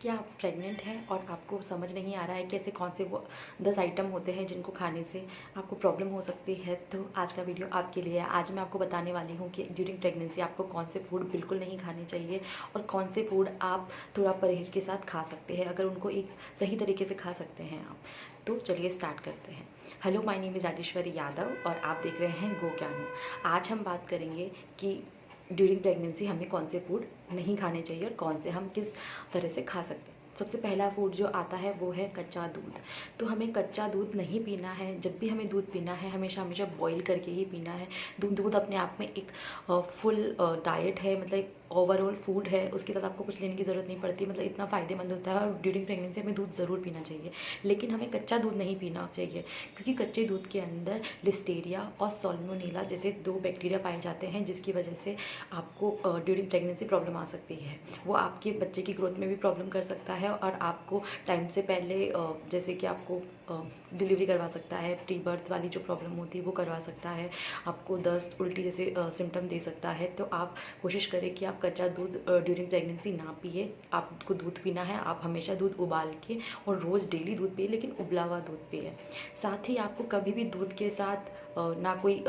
क्या आप प्रेग्नेंट हैं और आपको समझ नहीं आ रहा है कि ऐसे कौन से वो 10 आइटम होते हैं जिनको खाने से आपको प्रॉब्लम हो सकती है? तो आज का वीडियो आपके लिए है। आज मैं आपको बताने वाली हूँ कि ड्यूरिंग प्रेगनेंसी आपको कौन से फूड बिल्कुल नहीं खाने चाहिए और कौन से फूड आप थोड़ा परहेज के साथ खा सकते हैं, अगर उनको एक सही तरीके से खा सकते हैं आप। तो चलिए स्टार्ट करते हैं। Hello, my name is Rajeshwari Yadav और आप देख रहे हैं गो ज्ञानू। आज हम बात करेंगे कि ड्यूरिंग प्रेगनेंसी हमें कौन से फूड नहीं खाने चाहिए और कौन से हम किस तरह से खा सकते हैं। सबसे पहला फूड जो आता है वो है कच्चा दूध। तो हमें कच्चा दूध नहीं पीना है। जब भी हमें दूध पीना है हमेशा हमेशा बॉईल करके ही पीना है। दूध अपने आप में एक फुल डाइट है, मतलब ओवरऑल फूड है, उसके साथ आपको कुछ लेने की ज़रूरत नहीं पड़ती, मतलब इतना फ़ायदेमंद होता है। और ड्यूरिंग प्रेगनेंसी हमें दूध ज़रूर पीना चाहिए, लेकिन हमें कच्चा दूध नहीं पीना चाहिए, क्योंकि कच्चे दूध के अंदर लिस्टेरिया और सॉल्मोनेला जैसे 2 बैक्टीरिया पाए जाते हैं, जिसकी वजह से आपको ड्यूरिंग प्रेगनेंसी प्रॉब्लम आ सकती है। वो आपके बच्चे की ग्रोथ में भी प्रॉब्लम कर सकता है और आपको टाइम से पहले जैसे कि आपको डिलीवरी करवा सकता है, प्री बर्थ वाली जो प्रॉब्लम होती है वो करवा सकता है, आपको दस्त उल्टी जैसे सिम्टम दे सकता है। तो आप कोशिश करें कि आप कच्चा दूध ड्यूरिंग प्रेगनेंसी ना पिए। आपको दूध पीना है, आप हमेशा दूध उबाल के और रोज़ डेली दूध पिए, लेकिन उबला हुआ दूध पिए। साथ ही आपको कभी भी दूध के साथ ना कोई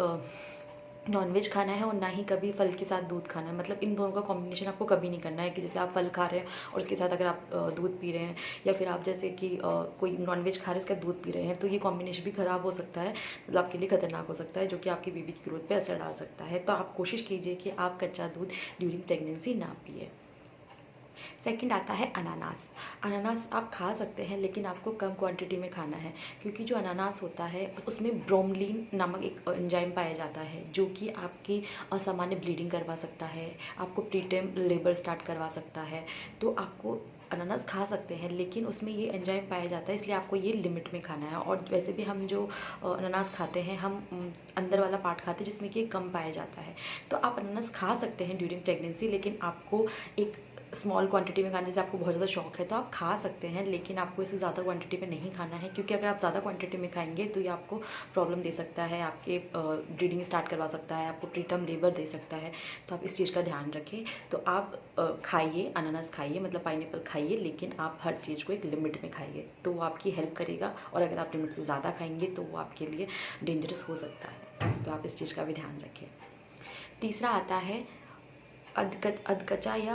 नॉनवेज खाना है और ना ही कभी फल के साथ दूध खाना है। मतलब इन दोनों का कॉम्बिनेशन आपको कभी नहीं करना है कि जैसे आप फल खा रहे हैं और उसके साथ अगर आप दूध पी रहे हैं, या फिर आप जैसे कि कोई नॉनवेज खा रहे हैं उसका दूध पी रहे हैं, तो ये कॉम्बिनेशन भी ख़राब हो सकता है, मतलब आपके लिए खतरनाक हो सकता है, जो कि आपकी बेबी की ग्रोथ पे असर डाल सकता है। तो आप कोशिश कीजिए कि आप कच्चा दूध ड्यूरिंग प्रेगनेंसी ना पिए। सेकंड आता है अनानास। अनानास आप खा सकते हैं, लेकिन आपको कम क्वांटिटी में खाना है, क्योंकि जो अनानास होता है उसमें ब्रोमलीन नामक एक एंजाइम पाया जाता है, जो कि आपकी असामान्य ब्लीडिंग करवा सकता है, आपको प्रीटर्म लेबर स्टार्ट करवा सकता है। तो आपको अनानास खा सकते हैं, लेकिन उसमें ये एंजाइम पाया जाता है, इसलिए आपको ये लिमिट में खाना है। और वैसे भी हम जो अनानास खाते हैं, हम अंदर वाला पार्ट खाते हैं जिसमें कि कम पाया जाता है। तो आप अनानास खा सकते हैं ड्यूरिंग प्रेगनेंसी, लेकिन आपको एक स्मॉल क्वांटिटी में खाने से आपको बहुत ज़्यादा शौक है तो आप खा सकते हैं, लेकिन आपको इसे ज़्यादा क्वांटिटी में नहीं खाना है, क्योंकि अगर आप ज़्यादा क्वांटिटी में खाएंगे तो ये आपको प्रॉब्लम दे सकता है, आपके ब्लीडिंग स्टार्ट करवा सकता है, आपको प्रीटर्म लेबर दे सकता है। तो आप इस चीज़ का ध्यान रखें। तो आप खाइए, अनानास खाइए, मतलब पाइनएप्पल खाइए, लेकिन आप हर चीज़ को एक लिमिट में खाइए, तो वो आपकी हेल्प करेगा। और अगर आप लिमिट से ज़्यादा खाएंगे तो वो आपके लिए डेंजरस हो सकता है, तो आप इस चीज़ का भी ध्यान रखें। तीसरा आता है अधकच्चा या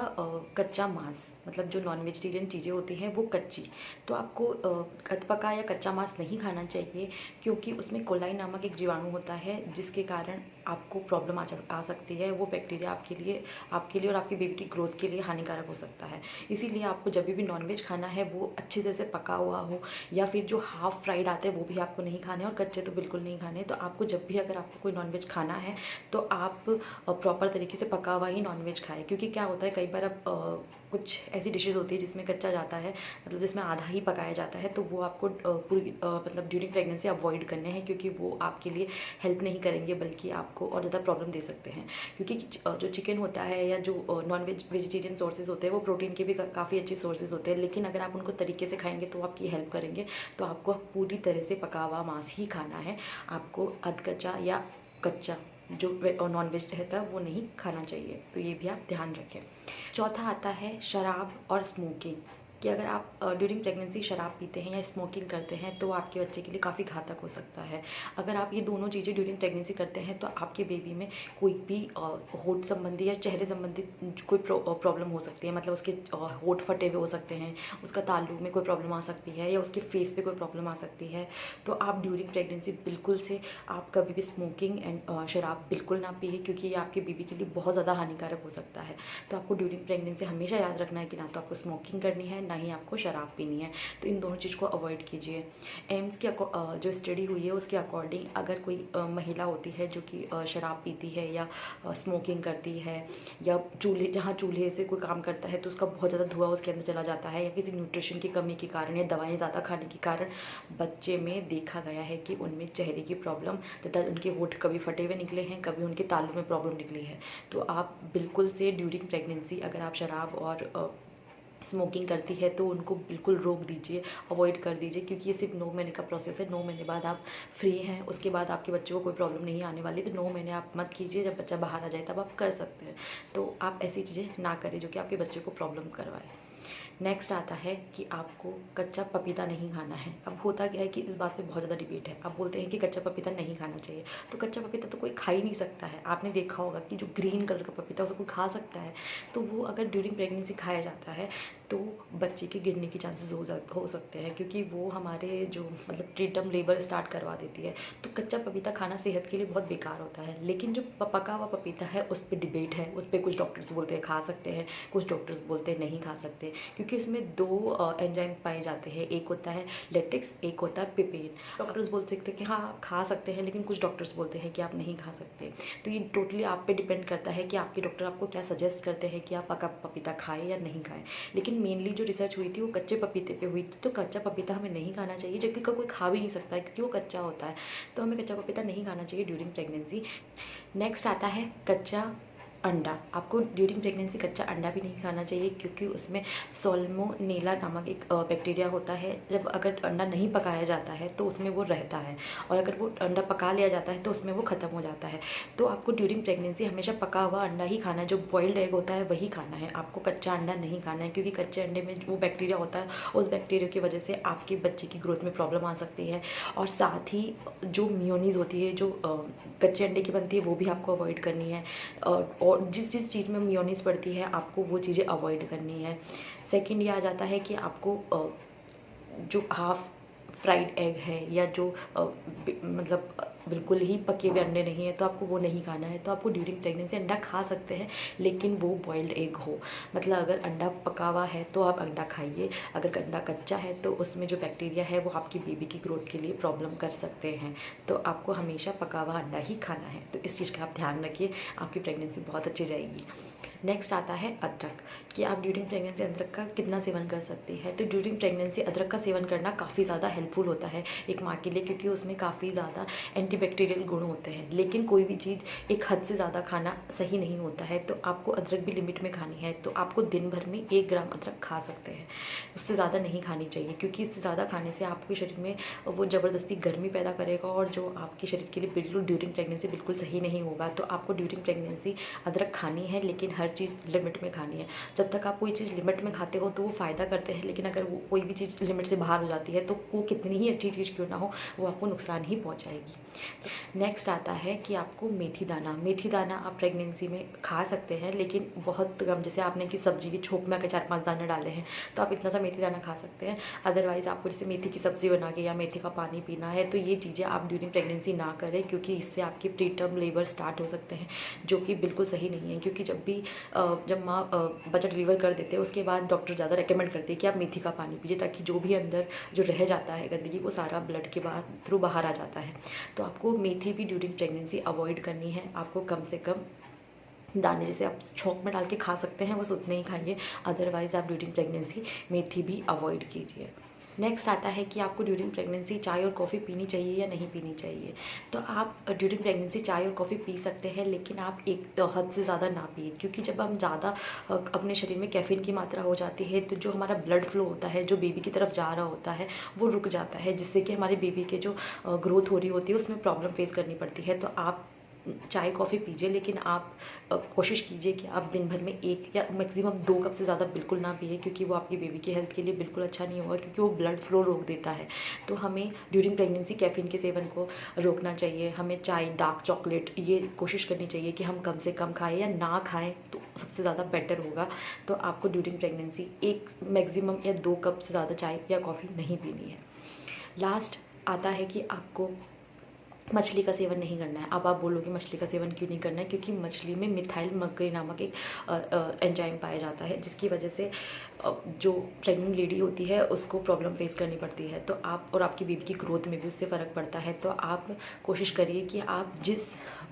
कच्चा मांस, मतलब जो नॉन वेजिटेरियन चीज़ें होती हैं वो कच्ची। तो आपको अधपका या कच्चा मांस नहीं खाना चाहिए, क्योंकि उसमें कोलाई नामक एक जीवाणु होता है, जिसके कारण आपको प्रॉब्लम आ सकती है। वो बैक्टीरिया आपके लिए और आपकी बेबी की ग्रोथ के लिए हानिकारक हो सकता है। इसीलिए आपको जब भी नॉनवेज खाना है वो अच्छे तरह से पका हुआ हो, या फिर जो हाफ़ फ्राइड आते हैं वो भी आपको नहीं खाने, और कच्चे तो बिल्कुल नहीं खाने। तो आपको जब भी अगर आपको कोई नॉनवेज खाना है तो आप प्रॉपर तरीके से पका हुआ ही नॉनवेज खाएं, क्योंकि क्या होता है कई बार अब कुछ ऐसी डिशेज़ होती है जिसमें कच्चा जाता है, मतलब जिसमें आधा ही पकाया जाता है, तो वो आपको पूरी मतलब ड्यूरिंग प्रेगनेंसी अवॉइड करने हैं, क्योंकि वो आपके लिए हेल्प नहीं करेंगे, बल्कि आपको और ज़्यादा प्रॉब्लम दे सकते हैं। क्योंकि जो चिकन होता है या जो नॉन वेजिटेरियन सोर्सेज होते हैं वो प्रोटीन के भी काफ़ी अच्छे सोर्सेज होते हैं, लेकिन अगर आप उनको तरीके से खाएंगे तो आपकी हेल्प करेंगे। तो आपको पूरी तरह से पका हुआ मांस ही खाना है, आपको अधकच्चा या कच्चा जो नॉन वेज रहता है वो नहीं खाना चाहिए। तो ये भी आप ध्यान रखें। चौथा आता है शराब और स्मोकिंग, कि अगर आप ड्यूरिंग प्रेगनेंसी शराब पीते हैं या स्मोकिंग करते हैं तो आपके बच्चे के लिए काफ़ी घातक हो सकता है। अगर आप ये दोनों चीज़ें ड्यूरिंग प्रेगनेंसी करते हैं तो आपके बेबी में कोई भी होठ संबंधी या चेहरे संबंधित कोई प्रॉब्लम हो सकती है, मतलब उसके होठ फटे हुए हो सकते हैं, उसका तालू में कोई प्रॉब्लम आ सकती है, या उसके फेस पे कोई प्रॉब्लम आ सकती है। तो आप ड्यूरिंग प्रेगनेंसी बिल्कुल से आप कभी भी स्मोकिंग एंड शराब बिल्कुल ना पिए, क्योंकि ये आपके बेबी के लिए बहुत ज़्यादा हानिकारक हो सकता है। तो आपको ड्यूरिंग प्रेगनेंसी हमेशा याद रखना है कि ना तो आपको स्मोकिंग करनी है, ना ही आपको शराब पीनी है। तो इन दोनों चीज़ को अवॉइड कीजिए। एम्स की जो स्टडी हुई है उसके अकॉर्डिंग अगर कोई महिला होती है जो कि शराब पीती है या स्मोकिंग करती है, या चूल्हे से कोई काम करता है तो उसका बहुत ज़्यादा धुआं उसके अंदर चला जाता है, या किसी न्यूट्रिशन की कमी के कारण या दवाएं ज़्यादा खाने के कारण बच्चे में देखा गया है कि उनमें चेहरे की प्रॉब्लम तथा उनके होठ कभी फटे हुए निकले हैं, कभी उनके तालू में प्रॉब्लम निकली है। तो आप बिल्कुल से ड्यूरिंग प्रेगनेंसी अगर आप शराब और स्मोकिंग करती है तो उनको बिल्कुल रोक दीजिए, अवॉइड कर दीजिए, क्योंकि ये सिर्फ 9 महीने का प्रोसेस है। 9 महीने बाद आप फ्री हैं, उसके बाद आपके बच्चे को कोई प्रॉब्लम नहीं आने वाली। तो 9 महीने आप मत कीजिए, जब बच्चा बाहर आ जाए तब आप कर सकते हैं। तो आप ऐसी चीज़ें ना करें जो कि आपके बच्चे को प्रॉब्लम करवाए। नेक्स्ट आता है कि आपको कच्चा पपीता नहीं खाना है। अब होता क्या है कि इस बात पे बहुत ज़्यादा डिबेट है। अब बोलते हैं कि कच्चा पपीता नहीं खाना चाहिए, तो कच्चा पपीता तो कोई खा ही नहीं सकता है। आपने देखा होगा कि जो ग्रीन कलर का पपीता है उसको कोई खा सकता है, तो वो अगर ड्यूरिंग प्रेगनेंसी खाया जाता है तो बच्चे के गिरने के चांसेस हो सकते हैं, क्योंकि वो हमारे जो मतलब प्रीटर्म लेबर स्टार्ट करवा देती है। तो कच्चा पपीता खाना सेहत के लिए बहुत बेकार होता है। लेकिन जो पका हुआ पपीता है उस पर डिबेट है, उस पर कुछ डॉक्टर्स बोलते हैं खा सकते हैं, कुछ डॉक्टर्स बोलते हैं नहीं खा सकते, क्योंकि उसमें दो एंजाइम पाए जाते हैं, एक होता है लेटेक्स, एक होता है पिपेन। डॉक्टर्स बोल सकते हैं कि हाँ खा सकते हैं, लेकिन कुछ डॉक्टर्स बोलते हैं कि आप नहीं खा सकते। तो ये टोटली आप पे डिपेंड करता है कि आपके डॉक्टर आपको क्या सजेस्ट करते हैं कि आप पका पपीता खाएं या नहीं खाएं। लेकिन मेनली जो रिसर्च हुई थी वो कच्चे पपीते पे हुई थी, तो कच्चा पपीता हमें नहीं खाना चाहिए, जबकि कोई खा भी नहीं सकता है क्योंकि वो कच्चा होता है। तो हमें कच्चा पपीता नहीं खाना चाहिए ड्यूरिंग प्रेगनेंसी। नेक्स्ट आता है कच्चा अंडा। आपको ड्यूरिंग प्रेगनेंसी कच्चा अंडा भी नहीं खाना चाहिए, क्योंकि उसमें सॉल्मोनेला नामक एक बैक्टीरिया होता है। जब अगर अंडा नहीं पकाया जाता है तो उसमें वो रहता है, और अगर वो अंडा पका लिया जाता है तो उसमें वो ख़त्म हो जाता है। तो आपको ड्यूरिंग प्रेगनेंसी हमेशा पका हुआ अंडा ही खाना है, जो बॉइल्ड एग होता है वही खाना है। आपको कच्चा अंडा नहीं खाना है, क्योंकि कच्चे अंडे में वो बैक्टीरिया होता है, उस बैक्टीरिया की वजह से आपके बच्चे की ग्रोथ में प्रॉब्लम आ सकती है। और साथ ही जो मेयोनीज़ होती है जो कच्चे अंडे की बनती है वो भी आपको अवॉइड करनी है। और जिस चीज़ में मेयोनीज़ पड़ती है आपको वो चीज़ें अवॉइड करनी है। सेकंड ये आ जाता है कि आपको जो हाफ फ्राइड एग है या जो मतलब बिल्कुल ही पके हुए अंडे नहीं है तो आपको वो नहीं खाना है। तो आपको ड्यूरिंग प्रेगनेंसी अंडा खा सकते हैं, लेकिन वो बॉइल्ड एग हो। मतलब अगर अंडा पका हुआ है तो आप अंडा खाइए, अगर अंडा कच्चा है तो उसमें जो बैक्टीरिया है वो आपकी बेबी की ग्रोथ के लिए प्रॉब्लम कर सकते हैं। तो आपको हमेशा पका हुआ अंडा ही खाना है। तो इस चीज़ का आप ध्यान रखिए, आपकी प्रेगनेंसी बहुत अच्छी जाएगी। नेक्स्ट आता है अदरक, कि आप ड्यूरिंग प्रेगनेंसी अदरक का कितना सेवन कर सकती है। तो ड्यूरिंग प्रेगनेंसी अदरक का सेवन करना काफ़ी ज़्यादा हेल्पफुल होता है एक माँ के लिए, क्योंकि उसमें काफ़ी ज़्यादा एंटीबैक्टीरियल गुण होते हैं। लेकिन कोई भी चीज़ एक हद से ज़्यादा खाना सही नहीं होता है, तो आपको अदरक भी लिमिट में खानी है। तो आपको दिन भर में 1 ग्राम अदरक खा सकते हैं, उससे ज़्यादा नहीं खानी चाहिए, क्योंकि इससे ज़्यादा खाने से आपके शरीर में वो ज़बरदस्ती गर्मी पैदा करेगा, और जो आपके शरीर के लिए बिल्कुल ड्यूरिंग प्रेगनेंसी बिल्कुल सही नहीं होगा। तो आपको ड्यूरिंग प्रेगनेंसी अदरक खानी है, लेकिन हर चीज़ लिमिट में खानी है। जब तक आप कोई चीज़ लिमिट में खाते हो तो वो फ़ायदा करते हैं, लेकिन अगर वो कोई भी चीज़ लिमिट से बाहर हो जाती है तो वो कितनी ही अच्छी चीज़ क्यों ना हो वो आपको नुकसान ही पहुंचाएगी। नेक्स्ट आता है कि आपको मेथी दाना। मेथी दाना आप प्रेगनेंसी में खा सकते हैं, लेकिन बहुत कम। जैसे आपने कि सब्जी की छोंक में अगर 4-5 दाने डाले हैं तो आप इतना सा मेथी दाना खा सकते हैं। अदरवाइज़ आपको जैसे मेथी की सब्ज़ी बना के या मेथी का पानी पीना है, तो ये चीज़ें आप ड्यूरिंग प्रेगनेंसी ना करें, क्योंकि इससे आपके प्रीटर्म लेबर स्टार्ट हो सकते हैं, जो कि बिल्कुल सही नहीं है। क्योंकि जब माँ बच्चा डिलीवर कर देते हैं उसके बाद डॉक्टर ज़्यादा रेकमेंड करते हैं कि आप मेथी का पानी पीजिए, ताकि जो भी अंदर जो रह जाता है गंदगी वो सारा ब्लड के थ्रू बाहर आ जाता है। तो आपको मेथी भी ड्यूरिंग प्रेगनेंसी अवॉइड करनी है। आपको कम से कम दाने जैसे आप छोंक में डाल के खा सकते हैं बस उतने ही खाइए, अदरवाइज़ आप ड्यूरिंग प्रेगनेंसी मेथी भी अवॉइड कीजिए। नेक्स्ट आता है कि आपको ड्यूरिंग प्रेगनेंसी चाय और कॉफ़ी पीनी चाहिए या नहीं पीनी चाहिए। तो आप ड्यूरिंग प्रेगनेंसी चाय और कॉफ़ी पी सकते हैं, लेकिन आप एक हद से ज़्यादा ना पिए, क्योंकि जब हम ज़्यादा अपने शरीर में कैफीन की मात्रा हो जाती है तो जो हमारा ब्लड फ्लो होता है, जो बेबी की तरफ जा रहा होता है, वो रुक जाता है, जिससे कि हमारे बेबी के जो ग्रोथ हो रही होती है उसमें प्रॉब्लम फेस करनी पड़ती है। तो आप चाय कॉफ़ी पीजिए, लेकिन आप कोशिश कीजिए कि आप दिन भर में 1 या मैक्सिमम 2 कप से ज़्यादा बिल्कुल ना पिए, क्योंकि वो आपकी बेबी की हेल्थ के लिए बिल्कुल अच्छा नहीं होगा, क्योंकि वो ब्लड फ्लो रोक देता है। तो हमें ड्यूरिंग प्रेगनेंसी कैफीन के सेवन को रोकना चाहिए। हमें चाय, डार्क चॉकलेट ये कोशिश करनी चाहिए कि हम कम से कम खाएं, या ना खाएं तो सबसे ज़्यादा बेटर होगा। तो आपको ड्यूरिंग प्रेगनेंसी 1 मैक्सिमम या 2 कप से ज़्यादा चाय या कॉफ़ी नहीं पीनी है। लास्ट आता है कि आपको मछली का सेवन नहीं करना है। अब आप बोलोगे मछली का सेवन क्यों नहीं करना है, क्योंकि मछली में मिथाइल मरकरी नामक एक एंजाइम पाया जाता है, जिसकी वजह से जो प्रेग्नेंट लेडी होती है उसको प्रॉब्लम फेस करनी पड़ती है। तो आप और आपकी बेबी की ग्रोथ में भी उससे फ़र्क पड़ता है। तो आप कोशिश करिए कि आप जिस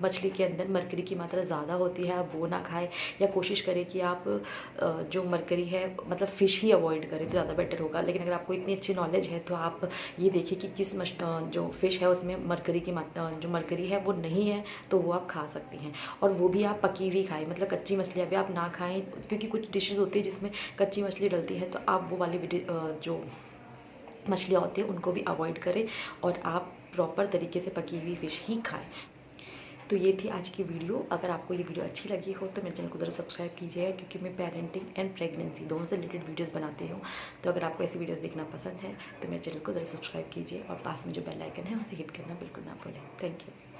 मछली के अंदर मरकरी की मात्रा ज़्यादा होती है आप वो ना खाएं, या कोशिश करें कि आप जो मरकरी है मतलब फ़िश ही अवॉइड करें तो ज़्यादा बेटर होगा। लेकिन अगर आपको इतनी अच्छी नॉलेज है तो आप ये देखिए कि किस जो फ़िश है उसमें मरकरी की जो मरकरी है वो नहीं है, तो वो आप खा सकती हैं। और वो भी आप पकी हुई खाएं, मतलब कच्ची मछलियाँ भी आप ना खाएं, क्योंकि कुछ डिशेज़ होती है जिसमें कच्ची मछली डलती है। तो आप वो वाली जो मछलियाँ होती हैं उनको भी अवॉइड करें, और आप प्रॉपर तरीके से पकी हुई फ़िश ही खाएं। तो ये थी आज की वीडियो। अगर आपको ये वीडियो अच्छी लगी हो तो मेरे चैनल को ज़रा सब्सक्राइब कीजिएगा, क्योंकि मैं पेरेंटिंग एंड प्रेगनेंसी दोनों से रिलेटेड वीडियोस बनाती हूँ। तो अगर आपको ऐसी वीडियोस देखना पसंद है तो मेरे चैनल को ज़रा सब्सक्राइब कीजिए और पास में जो बेल आइकन है उसे हिट करना बिल्कुल ना भूलें। Thank you.